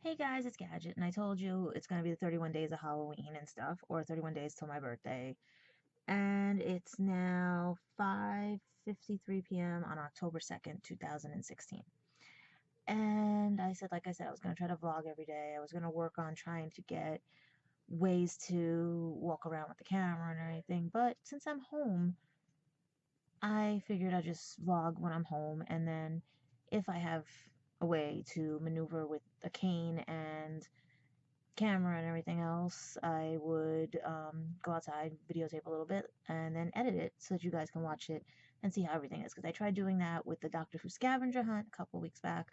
Hey guys, it's Gadget, and I told you it's going to be the 31 days of Halloween and stuff, or 31 days till my birthday. And it's now 5:53 p.m. on October 2nd, 2016. And like I said, I was going to try to vlog every day. I was going to work on trying to get ways to walk around with the camera and everything. But since I'm home, I figured I'd just vlog when I'm home, and then if I have a way to maneuver with a cane and camera and everything else, I would go outside, videotape a little bit, and then edit it so that you guys can watch it and see how everything is. Because I tried doing that with the Doctor Who scavenger hunt a couple weeks back,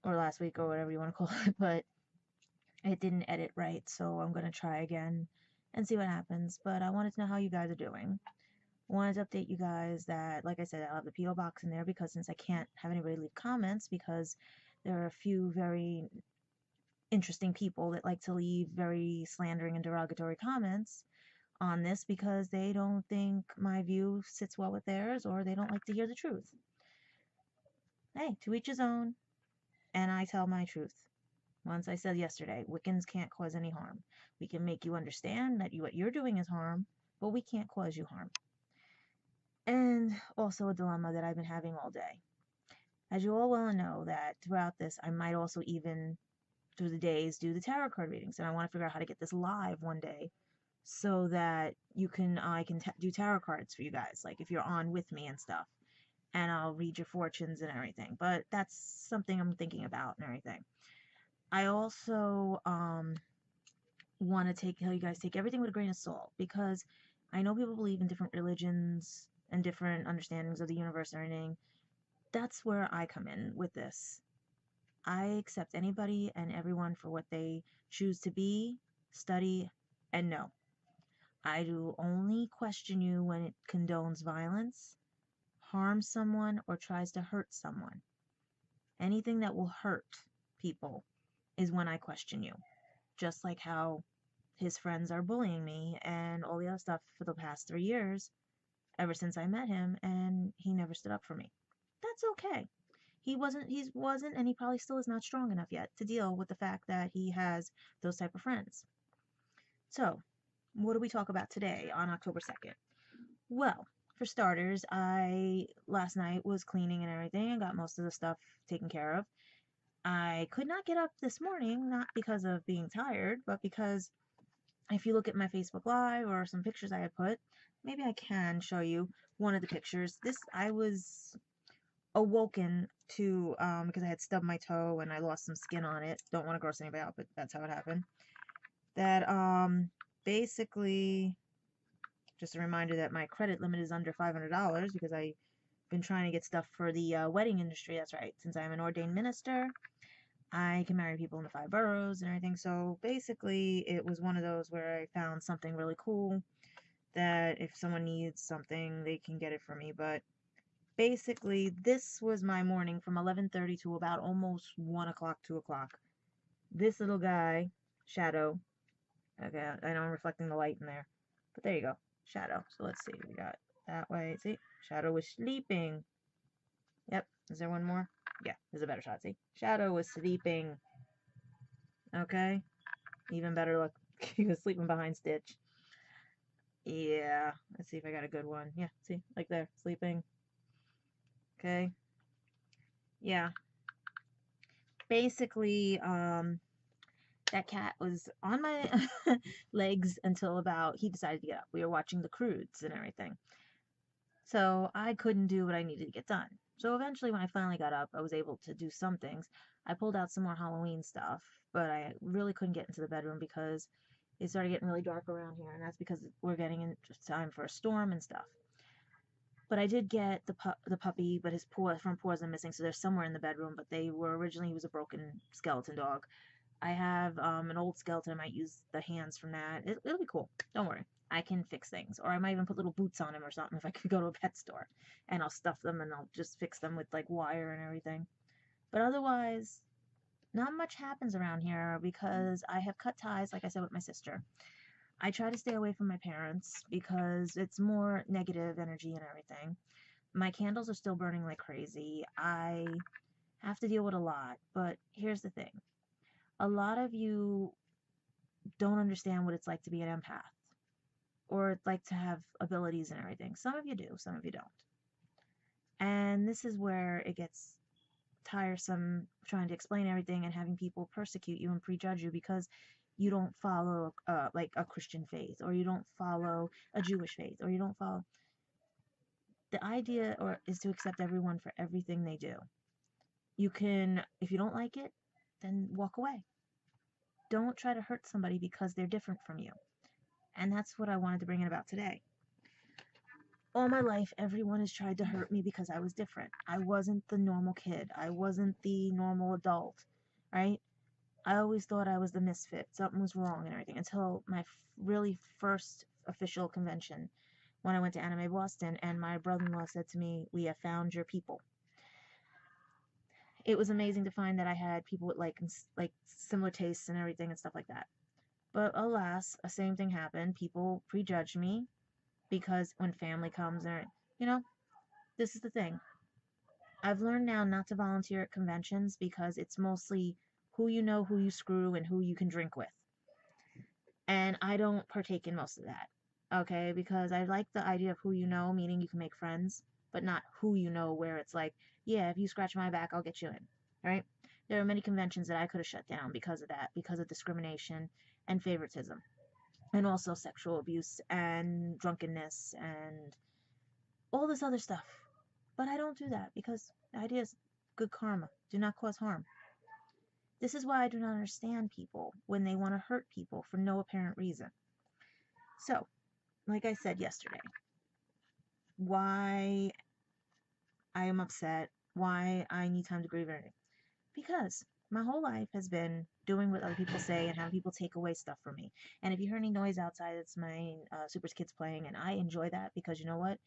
or last week, or whatever you want to call it, but it didn't edit right, so I'm going to try again and see what happens. But I wanted to know how you guys are doing. Wanted to update you guys that, like I said, I'll have the P.O. box in there because since I can't have anybody leave comments because there are a few very interesting people that like to leave very slandering and derogatory comments on this because they don't think my view sits well with theirs or they don't like to hear the truth. Hey, to each his own, and I tell my truth. Once I said yesterday, Wiccans can't cause any harm. We can make you understand that what you're doing is harm, but we can't cause you harm. And also a dilemma that I've been having all day. As you all well know that throughout this, I might also even through the days do the tarot card readings, and I want to figure out how to get this live one day so that I can do tarot cards for you guys, like if you're on with me and stuff, and I'll read your fortunes and everything. But that's something I'm thinking about and everything. I also want to tell you guys take everything with a grain of salt because I know people believe in different religions and different understandings of the universe and everything. That's where I come in with this. I accept anybody and everyone for what they choose to be, study, and know. I do only question you when it condones violence, harms someone, or tries to hurt someone. Anything that will hurt people is when I question you. Just like how his friends are bullying me and all the other stuff for the past 3 years, ever since I met him, and he never stood up for me. That's okay. He wasn't, and he probably still is not strong enough yet to deal with the fact that he has those type of friends. So, what do we talk about today on October 2nd? Well, for starters, I last night was cleaning and everything and got most of the stuff taken care of. I could not get up this morning, not because of being tired, but because if you look at my Facebook Live or some pictures I had put, maybe I can show you one of the pictures. I was awoken to, because I had stubbed my toe and I lost some skin on it. Don't want to gross anybody out, but that's how it happened. That, basically, just a reminder that my credit limit is under $500 because I've been trying to get stuff for the wedding industry. That's right. Since I'm an ordained minister, I can marry people in the 5 boroughs and everything. So basically, it was one of those where I found something really cool that if someone needs something, they can get it for me. But basically, this was my morning from 11:30 to about almost 1 o'clock, 2 o'clock. This little guy, Shadow, okay, I know I'm reflecting the light in there, but there you go, Shadow. So let's see, we got that way. See, Shadow was sleeping. Yep, is there one more? Yeah, there's a better shot. See, Shadow was sleeping. Okay, even better look. He was sleeping behind Stitch. Yeah, let's see if I got a good one. Yeah, see, like there, sleeping. Okay, yeah. Basically, that cat was on my legs until about he decided to get up. We were watching the Croods and everything. So I couldn't do what I needed to get done. So eventually, when I finally got up, I was able to do some things. I pulled out some more Halloween stuff, but I really couldn't get into the bedroom because it started getting really dark around here, and that's because we're getting in time for a storm and stuff. But I did get the puppy, but his front paws are missing, so they're somewhere in the bedroom. But they were originally he was a broken skeleton dog. I have an old skeleton. I might use the hands from that. It'll be cool. Don't worry. I can fix things. Or I might even put little boots on him or something if I could go to a pet store. And I'll stuff them and I'll just fix them with like wire and everything. But otherwise, not much happens around here because I have cut ties, like I said, with my sister. I try to stay away from my parents because it's more negative energy and everything. My candles are still burning like crazy. I have to deal with a lot. But here's the thing. A lot of you don't understand what it's like to be an empath or like to have abilities and everything. Some of you do, some of you don't. And this is where it gets tiresome trying to explain everything and having people persecute you and prejudge you because you don't follow like a Christian faith, or you don't follow a Jewish faith, or you don't follow. The idea or is to accept everyone for everything they do. You can, if you don't like it, then walk away. Don't try to hurt somebody because they're different from you. And that's what I wanted to bring in about today. All my life, everyone has tried to hurt me because I was different. I wasn't the normal kid. I wasn't the normal adult, right? I always thought I was the misfit. Something was wrong and everything until my really first official convention when I went to Anime Boston, and my brother-in-law said to me, "We have found your people." It was amazing to find that I had people with like similar tastes and everything and stuff like that. But alas, the same thing happened. People prejudged me because when family comes and this is the thing. I've learned now not to volunteer at conventions because it's mostly who you know, who you screw, and who you can drink with. And I don't partake in most of that. Okay, because I like the idea of who you know, meaning you can make friends, but not who you know, where it's like, yeah, if you scratch my back, I'll get you in. Right? There are many conventions that I could have shut down because of that, because of discrimination and favoritism, and also sexual abuse and drunkenness and all this other stuff. But I don't do that because the idea is good karma. Do not cause harm. This is why I do not understand people when they want to hurt people for no apparent reason. So, like I said yesterday, why I am upset, why I need time to grieve everything. Because my whole life has been doing what other people say and having people take away stuff from me. And if you hear any noise outside, it's my Super's kids playing, and I enjoy that because you know what?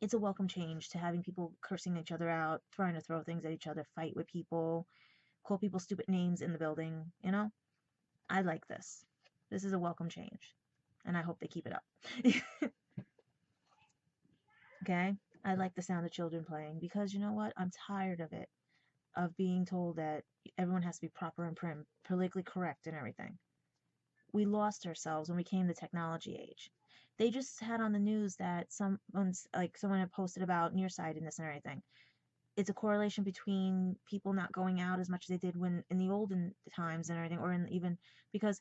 It's a welcome change to having people cursing each other out, trying to throw things at each other, fight with people, call people stupid names in the building. I like this. This is a welcome change, and I hope they keep it up. Okay? I like the sound of children playing because you know what? I'm tired of it, of being told that everyone has to be proper and prim, politically correct and everything. We lost ourselves when we came to the technology age. They just had on the news that someone had posted about nearsightedness and everything. It's a correlation between people not going out as much as they did when in the olden times and everything, or in even because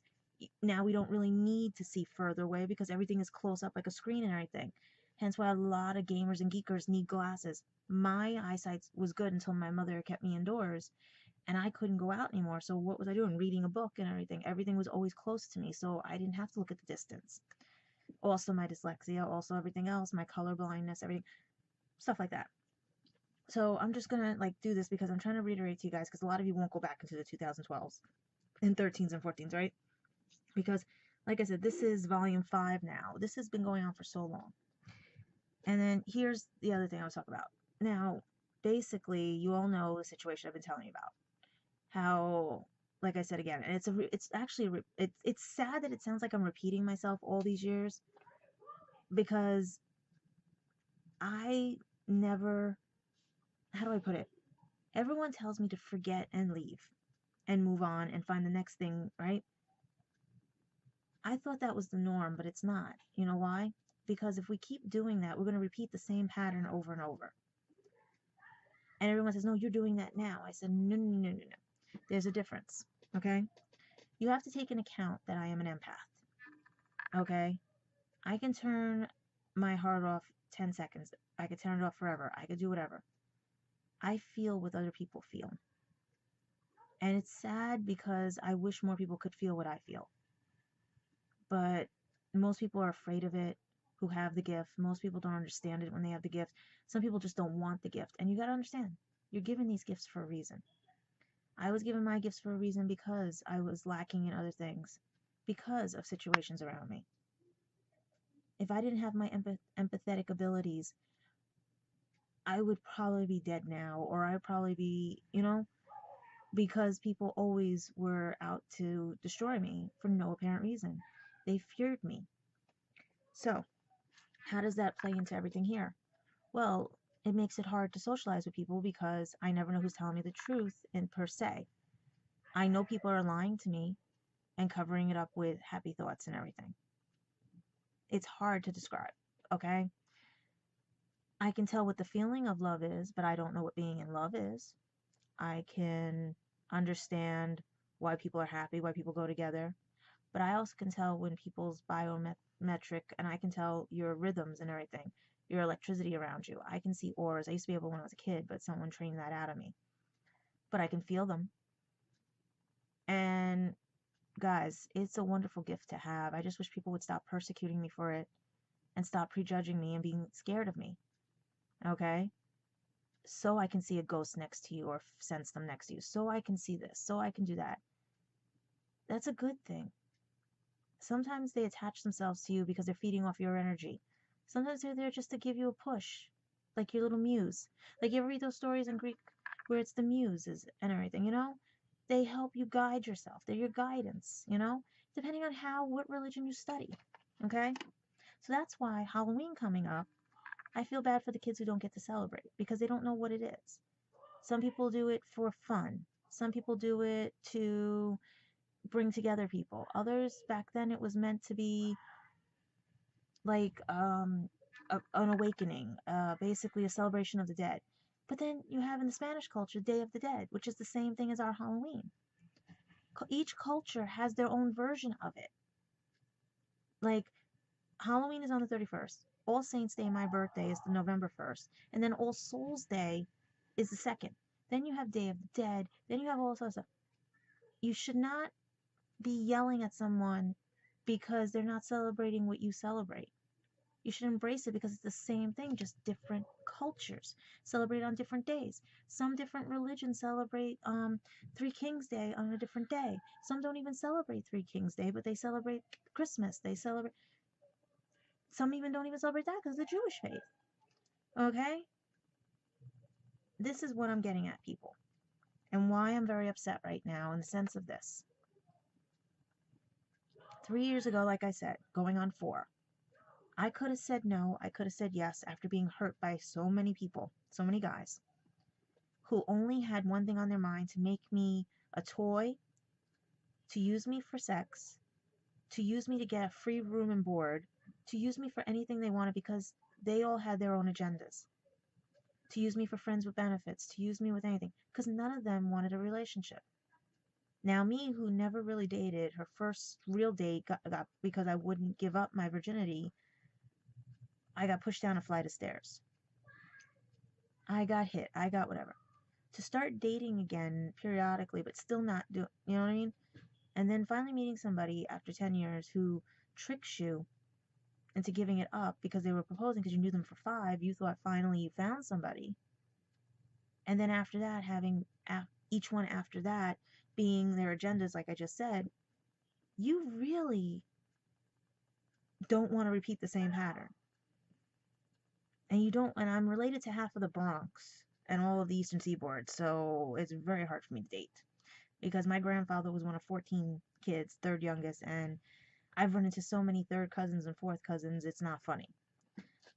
now we don't really need to see further away because everything is close up like a screen and everything. Hence why a lot of gamers and geekers need glasses. My eyesight was good until my mother kept me indoors and I couldn't go out anymore. So what was I doing? Reading a book and everything. Everything was always close to me, so I didn't have to look at the distance. Also my dyslexia, also everything else, my color blindness, everything, stuff like that. So I'm just gonna do this because I'm trying to reiterate to you guys because a lot of you won't go back into the 2012s and 13s and 14s, right? Because like I said, this is volume 5 now. This has been going on for so long. And then here's the other thing I was talking about. Now, basically, you all know the situation I've been telling you about. How, like I said again, and it's sad that it sounds like I'm repeating myself all these years because I never, how do I put it? Everyone tells me to forget and leave and move on and find the next thing, right? I thought that was the norm, but it's not. You know why? Because if we keep doing that, we're going to repeat the same pattern over and over. And everyone says, no, you're doing that now. I said, no, no, no, no, no. There's a difference, okay? You have to take into account that I am an empath, okay? I can turn my heart off 10 seconds. I could turn it off forever. I could do whatever. I feel what other people feel. And it's sad because I wish more people could feel what I feel. But most people are afraid of it who have the gift. Most people don't understand it when they have the gift. Some people just don't want the gift. And you got to understand, you're given these gifts for a reason. I was given my gifts for a reason because I was lacking in other things, because of situations around me. If I didn't have my empathetic abilities, I would probably be dead now, or I'd probably be, because people always were out to destroy me for no apparent reason. They feared me. So, how does that play into everything here? Well, it makes it hard to socialize with people because I never know who's telling me the truth in per se. I know people are lying to me and covering it up with happy thoughts and everything. It's hard to describe, okay? I can tell what the feeling of love is, but I don't know what being in love is. I can understand why people are happy, why people go together, but I also can tell when people's biometric, and I can tell your rhythms and everything, your electricity around you. I can see auras. I used to be able when I was a kid, but someone trained that out of me. But I can feel them. And guys, it's a wonderful gift to have. I just wish people would stop persecuting me for it and stop prejudging me and being scared of me. Okay? So I can see a ghost next to you or sense them next to you. So I can see this. So I can do that. That's a good thing. Sometimes they attach themselves to you because they're feeding off your energy. Sometimes they're there just to give you a push, like your little muse. Like you ever read those stories in Greek where it's the muses and everything, you know? They help you guide yourself. They're your guidance, you know? Depending on what religion you study. Okay? So that's why Halloween coming up, I feel bad for the kids who don't get to celebrate because they don't know what it is. Some people do it for fun. Some people do it to bring together people. Others, back then, it was meant to be like an awakening, basically a celebration of the dead. But then you have in the Spanish culture Day of the Dead, which is the same thing as our Halloween. Each culture has their own version of it. Like Halloween is on the 31st. All Saints Day, my birthday, is the November 1st. And then All Souls Day is the 2nd. Then you have Day of the Dead. Then you have all sorts of stuff. You should not be yelling at someone because they're not celebrating what you celebrate. You should embrace it because it's the same thing, just different cultures celebrate on different days. Some different religions celebrate Three Kings Day on a different day. Some don't even celebrate Three Kings Day, but they celebrate Christmas. They celebrate. Some even don't even celebrate that because of the Jewish faith. Okay? This is what I'm getting at, people, and why I'm very upset right now in the sense of this. 3 years ago, like I said, going on 4, I could have said no, I could have said yes after being hurt by so many people, so many guys, who only had one thing on their mind: to make me a toy, to use me for sex, to use me to get a free room and board, to use me for anything they wanted because they all had their own agendas, to use me for friends with benefits, to use me with anything, because none of them wanted a relationship. Now, me, who never really dated, her first real date got because I wouldn't give up my virginity, I got pushed down a flight of stairs. I got hit. I got whatever. To start dating again periodically, but still not doing, you know what I mean? And then finally meeting somebody after 10 years who tricks you into giving it up because they were proposing because you knew them for 5. You thought finally you found somebody. And then after that, having each one after that being their agendas, like I just said, you really don't want to repeat the same pattern. And you don't, and I'm related to half of the Bronx and all of the Eastern Seaboard, so it's very hard for me to date because my grandfather was one of 14 kids, third youngest, and I've run into so many third cousins and fourth cousins, it's not funny,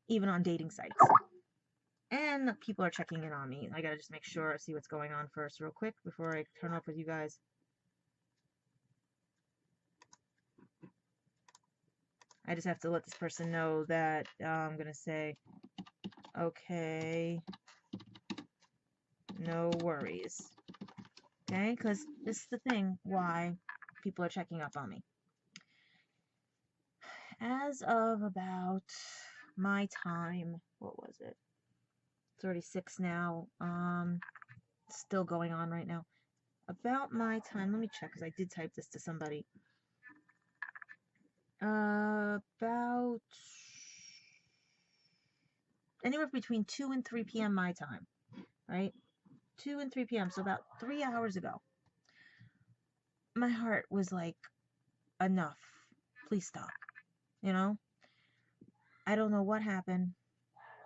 even on dating sites. And people are checking in on me. I gotta just make sure, see what's going on first real quick before I turn off with you guys. I just have to let this person know that I'm gonna say, okay, no worries. Okay, because this is the thing why people are checking up on me. As of about my time, what was it? It's already 6 now. Still going on right now. About my time, let me check because I did type this to somebody. About anywhere between 2 and 3 p.m. my time, right? 2 and 3 p.m. So about 3 hours ago. My heart was like, enough. Please stop. You know? I don't know what happened.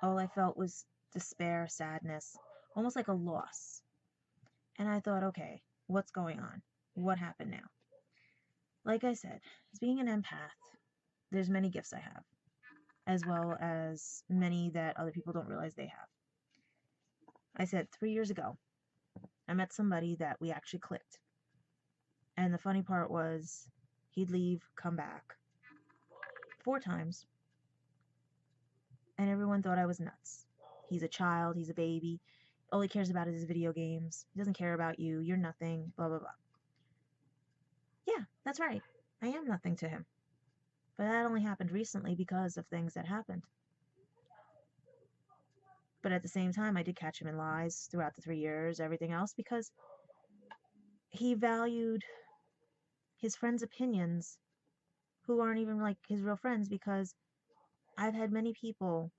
All I felt was despair, sadness, almost like a loss. And I thought, okay, what's going on? What happened now? Like I said, as being an empath, there's many gifts I have, as well as many that other people don't realize they have. I said 3 years ago, I met somebody that we actually clicked. And the funny part was he'd leave, come back 4 times, and everyone thought I was nuts. He's a child, he's a baby. All he cares about is his video games. He doesn't care about you. You're nothing, blah, blah, blah. Yeah, that's right. I am nothing to him. But that only happened recently because of things that happened. But at the same time, I did catch him in lies throughout the 3 years, everything else, because he valued his friends' opinions who aren't even like his real friends, because I've had many people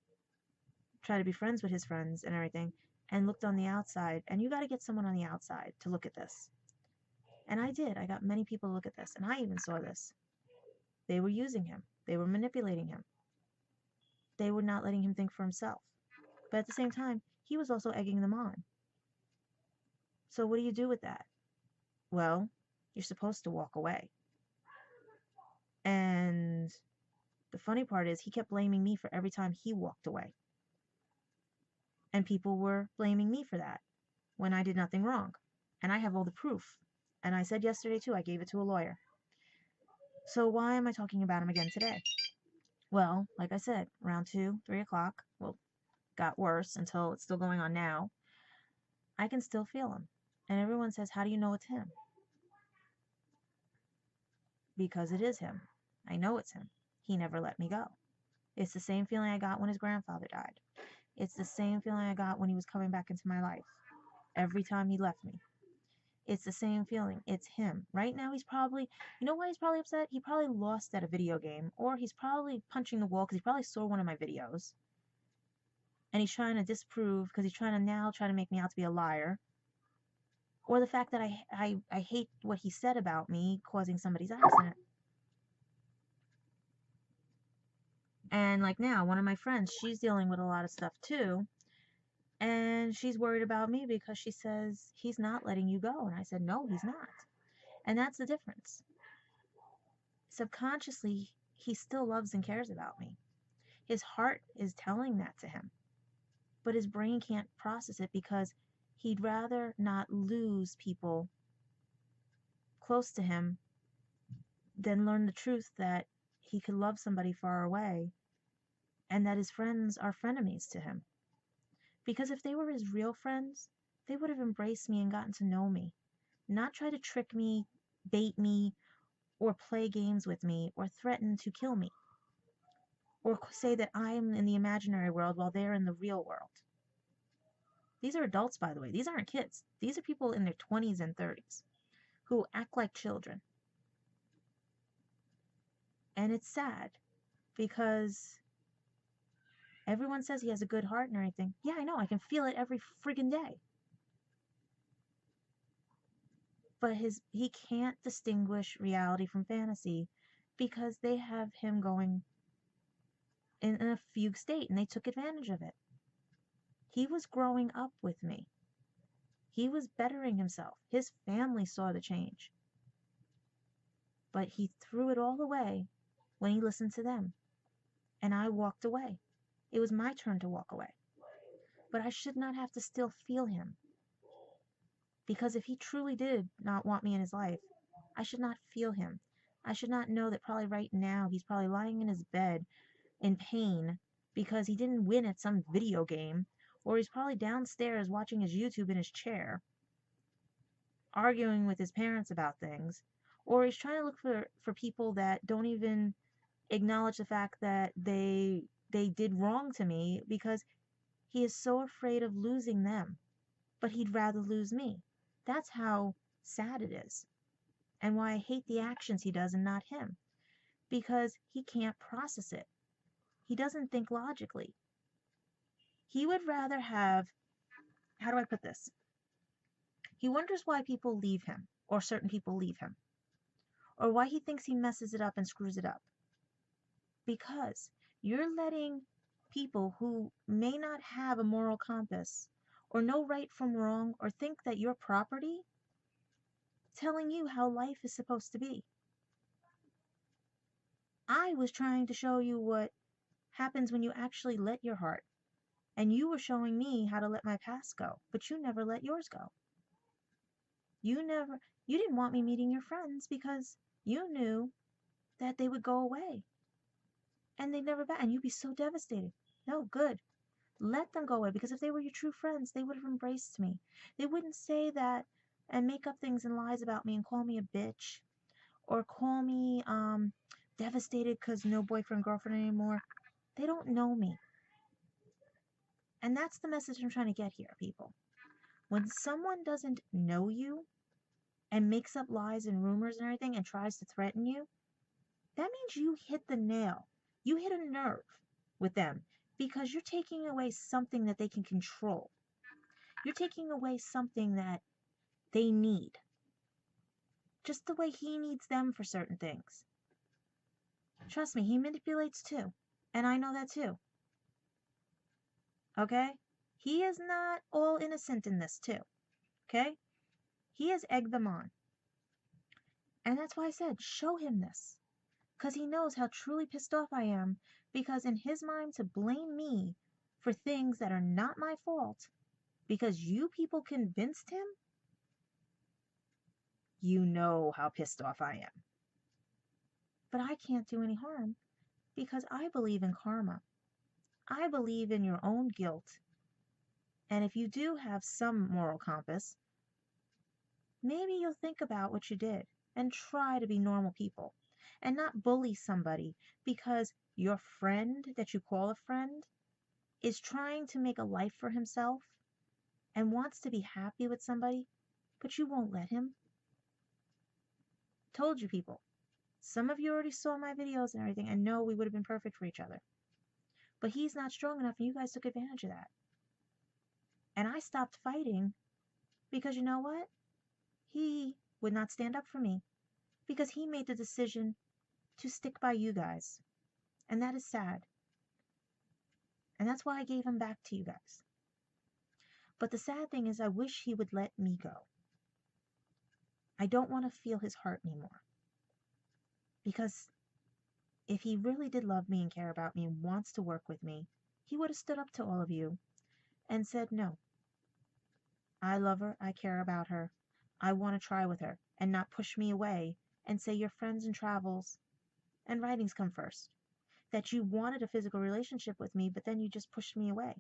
try to be friends with his friends and everything and looked on the outside, and you got to get someone on the outside to look at this. And I did. I got many people to look at this, and I even saw this. They were using him. They were manipulating him. They were not letting him think for himself. But at the same time, he was also egging them on. So what do you do with that? Well, you're supposed to walk away. And the funny part is he kept blaming me for every time he walked away. And people were blaming me for that when I did nothing wrong. And I have all the proof. And I said yesterday too, I gave it to a lawyer. So why am I talking about him again today? Well, like I said, around 2, 3 o'clock, well, got worse until it's still going on now. I can still feel him. And everyone says, how do you know it's him? Because it is him. I know it's him. He never let me go. It's the same feeling I got when his grandfather died. It's the same feeling I got when he was coming back into my life. Every time he left me. It's the same feeling. It's him. Right now he's probably, you know why he's probably upset? He probably lost at a video game, or he's probably punching the wall because he probably saw one of my videos. And he's trying to disprove, because he's trying to make me out to be a liar. Or the fact that I hate what he said about me causing somebody's accident. And like now, one of my friends, she's dealing with a lot of stuff too. And she's worried about me because she says, he's not letting you go. And I said, no, he's not. And that's the difference. Subconsciously, he still loves and cares about me. His heart is telling that to him. But his brain can't process it because he'd rather not lose people close to him than learn the truth that he could love somebody far away and that his friends are frenemies to him. Because if they were his real friends, they would have embraced me and gotten to know me, not try to trick me, bait me, or play games with me, or threaten to kill me, or say that I'm in the imaginary world while they're in the real world. These are adults, by the way. These aren't kids. These are people in their 20s and 30s who act like children. And it's sad because everyone says he has a good heart and everything. Yeah, I know. I can feel it every friggin' day. But he can't distinguish reality from fantasy because they have him going in a fugue state, and they took advantage of it. He was growing up with me. He was bettering himself. His family saw the change. But he threw it all away when he listened to them. And I walked away. It was my turn to walk away. But I should not have to still feel him. Because if he truly did not want me in his life, I should not feel him. I should not know that probably right now he's probably lying in his bed in pain because he didn't win at some video game, or he's probably downstairs watching his YouTube in his chair, arguing with his parents about things, or he's trying to look for people that don't even acknowledge the fact that they did wrong to me because he is so afraid of losing them, but he'd rather lose me. That's how sad it is, and why I hate the actions he does and not him, because he can't process it. He doesn't think logically. He would rather have, how do I put this? He wonders why people leave him, or certain people leave him, or why he thinks he messes it up and screws it up. Because you're letting people who may not have a moral compass, or know right from wrong, or think that you're property, telling you how life is supposed to be. I was trying to show you what happens when you actually let your heart. And you were showing me how to let my past go, but you never let yours go. You You didn't want me meeting your friends because you knew that they would go away and they'd never back, and you'd be so devastated. No, good. Let them go away, because if they were your true friends, they would have embraced me. They wouldn't say that and make up things and lies about me and call me a bitch or call me devastated because no boyfriend, girlfriend anymore. They don't know me. And that's the message I'm trying to get here, people. When someone doesn't know you and makes up lies and rumors and everything and tries to threaten you, that means you hit the nail. You hit a nerve with them, because you're taking away something that they can control. You're taking away something that they need, just the way he needs them for certain things. Trust me, he manipulates too. And I know that too. Okay? He is not all innocent in this too. Okay? He has egged them on. And that's why I said, show him this. Because he knows how truly pissed off I am. Because in his mind, to blame me for things that are not my fault because you people convinced him, you know how pissed off I am. But I can't do any harm because I believe in karma. I believe in your own guilt. And if you do have some moral compass, maybe you'll think about what you did and try to be normal people and not bully somebody because your friend that you call a friend is trying to make a life for himself and wants to be happy with somebody, but you won't let him. Told you, people. Some of you already saw my videos and everything and know we would have been perfect for each other. But he's not strong enough and you guys took advantage of that. And I stopped fighting because you know what? He would not stand up for me because he made the decision to stick by you guys. And that is sad. And that's why I gave him back to you guys. But the sad thing is I wish he would let me go. I don't want to feel his heart anymore. Because if he really did love me and care about me and wants to work with me, he would have stood up to all of you and said, no, I love her, I care about her, I want to try with her, and not push me away and say your friends and travels and writings come first. That you wanted a physical relationship with me, but then you just pushed me away.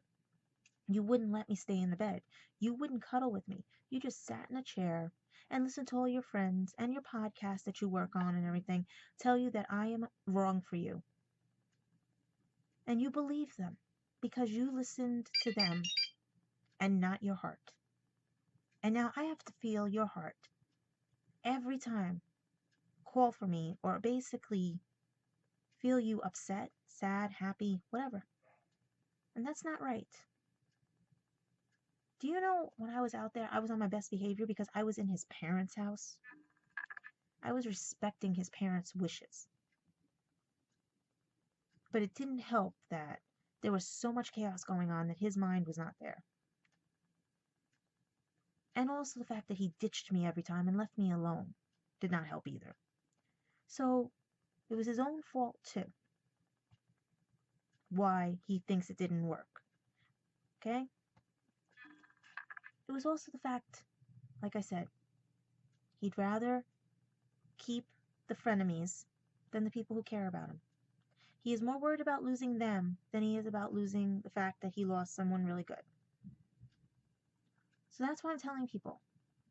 You wouldn't let me stay in the bed. You wouldn't cuddle with me. You just sat in a chair and listened to all your friends and your podcast that you work on and everything tell you that I am wrong for you. And you believe them because you listened to them and not your heart. And now I have to feel your heart every time. Call for me or basically feel you upset, sad, happy, whatever. And that's not right. Do you know when I was out there, I was on my best behavior because I was in his parents' house? I was respecting his parents' wishes. But it didn't help that there was so much chaos going on that his mind was not there. And also the fact that he ditched me every time and left me alone did not help either. So it was his own fault too. Why he thinks it didn't work. Okay? It was also the fact, like I said, he'd rather keep the frenemies than the people who care about him. He is more worried about losing them than he is about losing the fact that he lost someone really good. So that's why I'm telling people,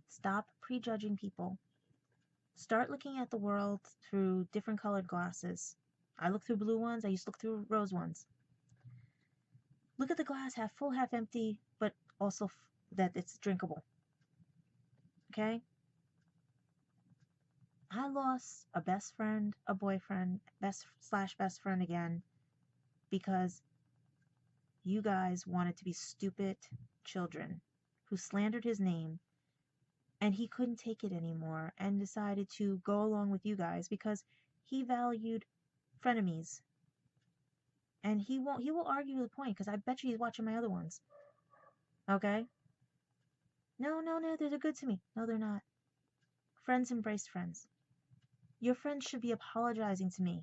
stop prejudging people. Start looking at the world through different colored glasses. I look through blue ones. I used to look through rose ones. Look at the glass half full, half empty, but also that it's drinkable. Okay? I lost a best friend, a boyfriend, best friend again, because you guys wanted to be stupid children who slandered his name, and he couldn't take it anymore and decided to go along with you guys because he valued frenemies. And he will argue the point because I bet you he's watching my other ones. Okay? No, they're good to me. No, they're not. Friends embrace friends. Your friends should be apologizing to me.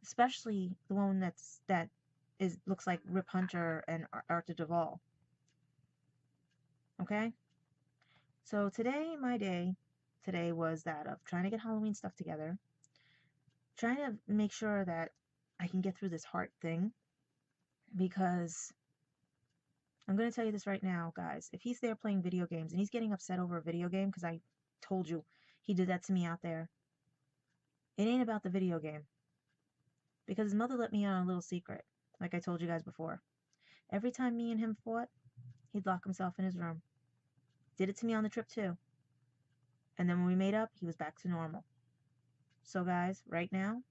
Especially the one that looks like Rip Hunter and Arthur Duvall. Okay? So today, my day, today was that of trying to get Halloween stuff together, trying to make sure that I can get through this heart thing, because I'm going to tell you this right now, guys. If he's there playing video games and he's getting upset over a video game, because I told you he did that to me out there, it ain't about the video game. Because his mother let me on a little secret, like I told you guys before. Every time me and him fought, he'd lock himself in his room. Did it to me on the trip too. And then when we made up, he was back to normal. So guys, right now,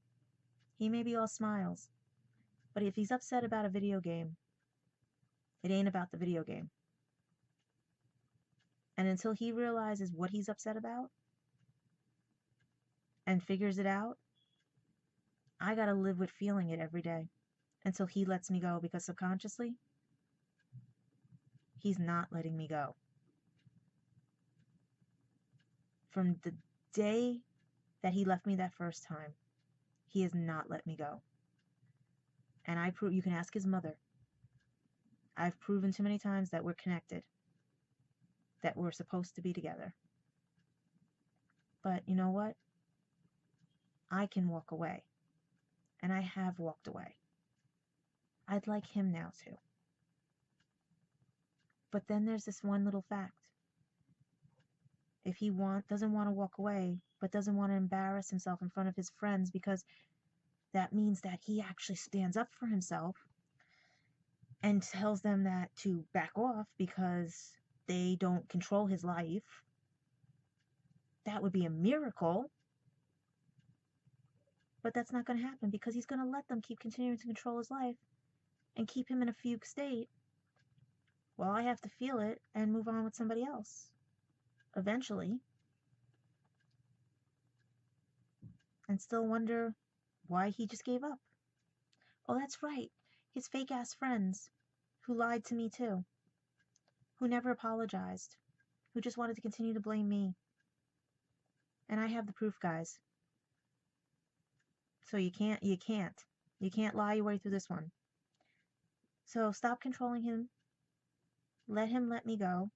he may be all smiles, but if he's upset about a video game, it ain't about the video game. And until he realizes what he's upset about and figures it out, I gotta live with feeling it every day until he lets me go, because subconsciously, he's not letting me go. From the day that he left me that first time, he has not let me go. And you can ask his mother. I've proven too many times that we're connected, that we're supposed to be together. But you know what? I can walk away. And I have walked away. I'd like him now too. But then there's this one little fact. If he doesn't want to walk away, but doesn't want to embarrass himself in front of his friends, because that means that he actually stands up for himself and tells them that to back off because they don't control his life, that would be a miracle. But that's not going to happen, because he's going to let them keep continuing to control his life and keep him in a fugue state while I have to feel it and move on with somebody else eventually, and still wonder why he just gave up. Oh, that's right. His fake ass friends who lied to me too, who never apologized, who just wanted to continue to blame me. And I have the proof, guys. So you can't lie your way through this one. So stop controlling him. Let him let me go,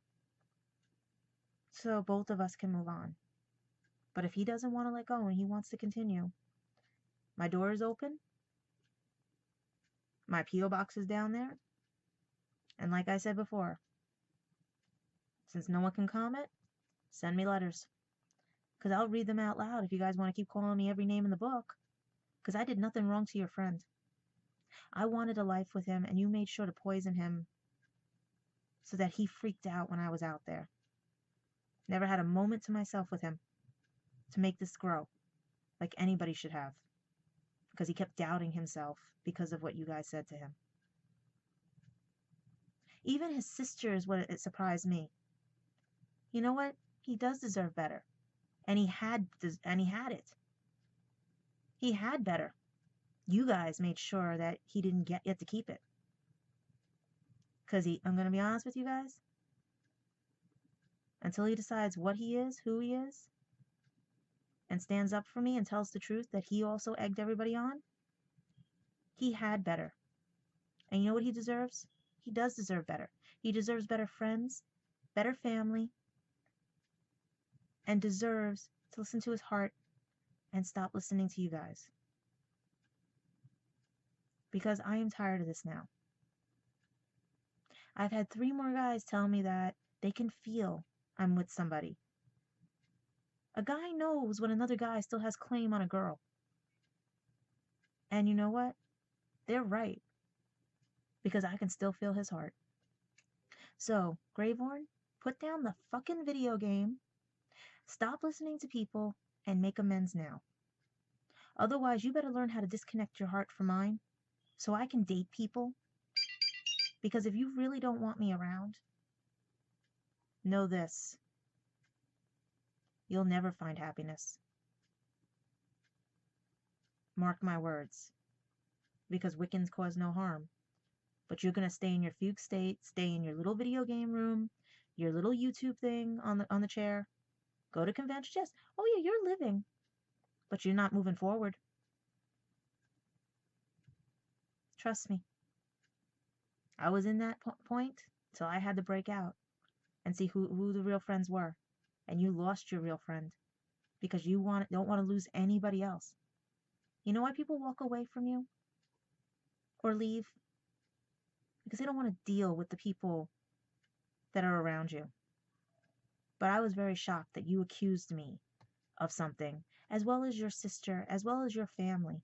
so both of us can move on. But if he doesn't want to let go and he wants to continue, my door is open. My P.O. box is down there. And like I said before, since no one can comment, send me letters. Because I'll read them out loud if you guys want to keep calling me every name in the book. Because I did nothing wrong to your friend. I wanted a life with him, and you made sure to poison him so that he freaked out when I was out there. Never had a moment to myself with him to make this grow like anybody should have. Because he kept doubting himself because of what you guys said to him. Even his sister is what it surprised me. You know what? He does deserve better. And he had it. He had better. You guys made sure that he didn't get to keep it. Because I'm going to be honest with you guys, until he decides what he is, who he is, and stands up for me and tells the truth that he also egged everybody on, he had better. And you know what he deserves? He does deserve better. He deserves better friends, better family, and deserves to listen to his heart and stop listening to you guys. Because I am tired of this now. I've had 3 more guys tell me that they can feel I'm with somebody. A guy knows when another guy still has claim on a girl. And you know what? They're right. Because I can still feel his heart. So, Graveborn, put down the fucking video game, stop listening to people, and make amends now. Otherwise, you better learn how to disconnect your heart from mine so I can date people. Because if you really don't want me around, know this. You'll never find happiness. Mark my words. Because Wiccans cause no harm. But you're going to stay in your fugue state, stay in your little video game room, your little YouTube thing on the chair, go to conventions. Yes. Oh yeah, you're living. But you're not moving forward. Trust me. I was in that point till I had to break out and see who the real friends were. And you lost your real friend because you don't want to lose anybody else. You know why people walk away from you or leave? Because they don't want to deal with the people that are around you. But I was very shocked that you accused me of something, as well as your sister, as well as your family,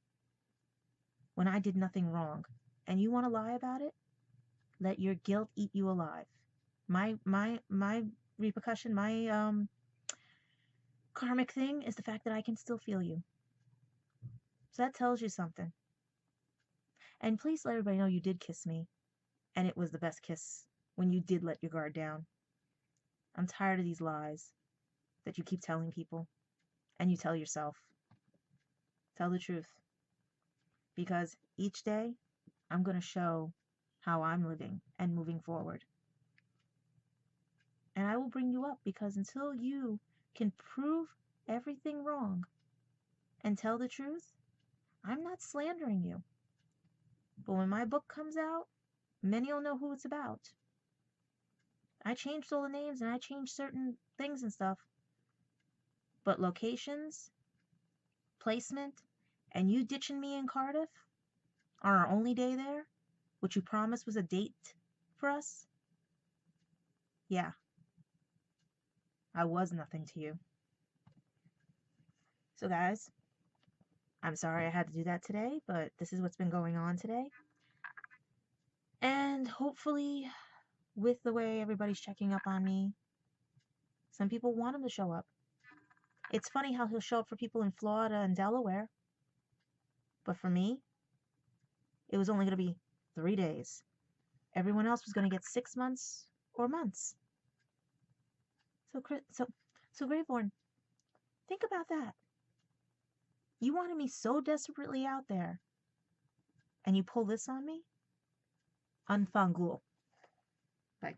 when I did nothing wrong. And you want to lie about it? Let your guilt eat you alive. My repercussion, my karmic thing is the fact that I can still feel you. So that tells you something. And please let everybody know you did kiss me, and it was the best kiss when you did let your guard down. I'm tired of these lies that you keep telling people, and you tell yourself. Tell the truth. Because each day, I'm going to show how I'm living and moving forward. And I will bring you up, because until you can prove everything wrong and tell the truth, I'm not slandering you. But when my book comes out, many will know who it's about. I changed all the names and I changed certain things and stuff. But locations, placement, and you ditching me in Cardiff on our only day there, which you promised was a date for us, yeah, I was nothing to you. So guys, I'm sorry I had to do that today, but this is what's been going on today. And hopefully, with the way everybody's checking up on me, some people want him to show up. It's funny how he'll show up for people in Florida and Delaware. But for me, it was only going to be 3 days. Everyone else was going to get 6 months or months. So Greyborn, think about that. You wanted me so desperately out there, and you pull this on me? Unfangul. Bye.